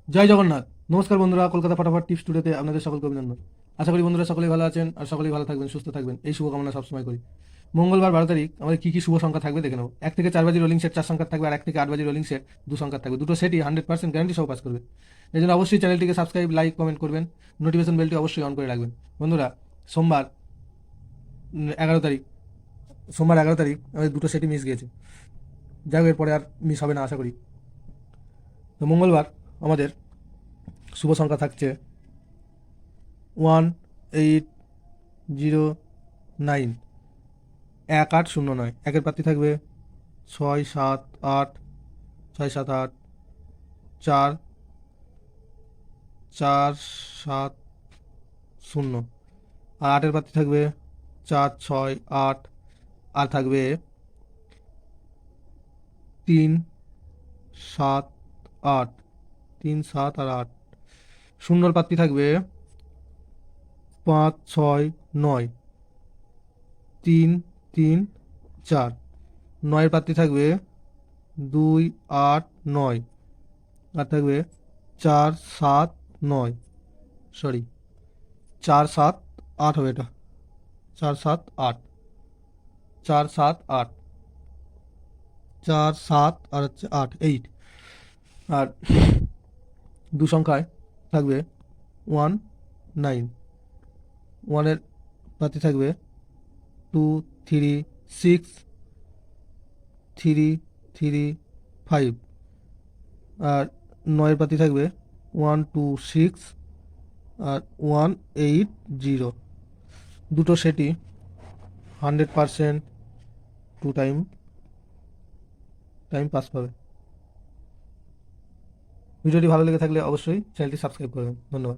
জয় জগন্নাথ। নমস্কার বন্ধুরা, কলকাতা ফটাফট টিপস টুডেতে আপনাদের সকলকে অভিনন্দন। আশা করি বন্ধুরা সকলেই ভালো আছেন আর সকলেই ভালো থাকবেন, সুস্থ থাকবেন, এই শুভকামনা সবসময় করি। মঙ্গলবার 12 তারিখ আমাদের কি কি শুভ সংখ্যা থাকবে দেখে নেব। 1 থেকে 4 বাজি রোলিং সেট 4 সংখ্যা থাকবে, আর 1 থেকে 8 বাজি রোলিং সেট 2 সংখ্যা থাকবে। দুটো সেটই 100% গ্যারান্টি সহ পাস করবে। এই জন্য অবশ্যই চ্যানেলটিকে সাবস্ক্রাইব, লাইক, কমেন্ট করবেন, নোটিফিকেশন বেলটি অবশ্যই অন করে রাখবেন। বন্ধুরা, সোমবার 11 তারিখ, আমাদের দুটো সেটই মিস গিয়েছে। যাই হোক, এরপরে আর মিস হবে না আশা করি। তো মঙ্গলবার আমাদের শুভ সংখ্যা থাকছে 1809, 1809। একের প্রার্থী থাকবে 678, 678, 4, 470। আর আটের প্রার্থী থাকবে 468, আর থাকবে 378, 3, 7 আর 8। শূন্যর প্রার্থী থাকবে 569, 3, 3, 4। নয়ের প্রার্থী থাকবে 2, 8, 9, আর থাকবে 4, 7, 9। সরি, 4, 7, 8 হবে এটা। 4, 7, 8, 4, 7, 8, 4, 7 আর হচ্ছে 8, 8। আর দু সংখ্যায় থাকবে 19। ওয়ানের প্রার্থী থাকবে 2, 3, 6, 3, 3, 5। আর নয়ের প্রার্থী থাকবে 1, 2, 6, আর 1, 8, 0। দুটো সেটই 100% টু টাইম পাস পাবে। ভিডিওটি ভালো লেগে থাকলে অবশ্যই চ্যানেলটি সাবস্ক্রাইব করবেন। ধন্যবাদ।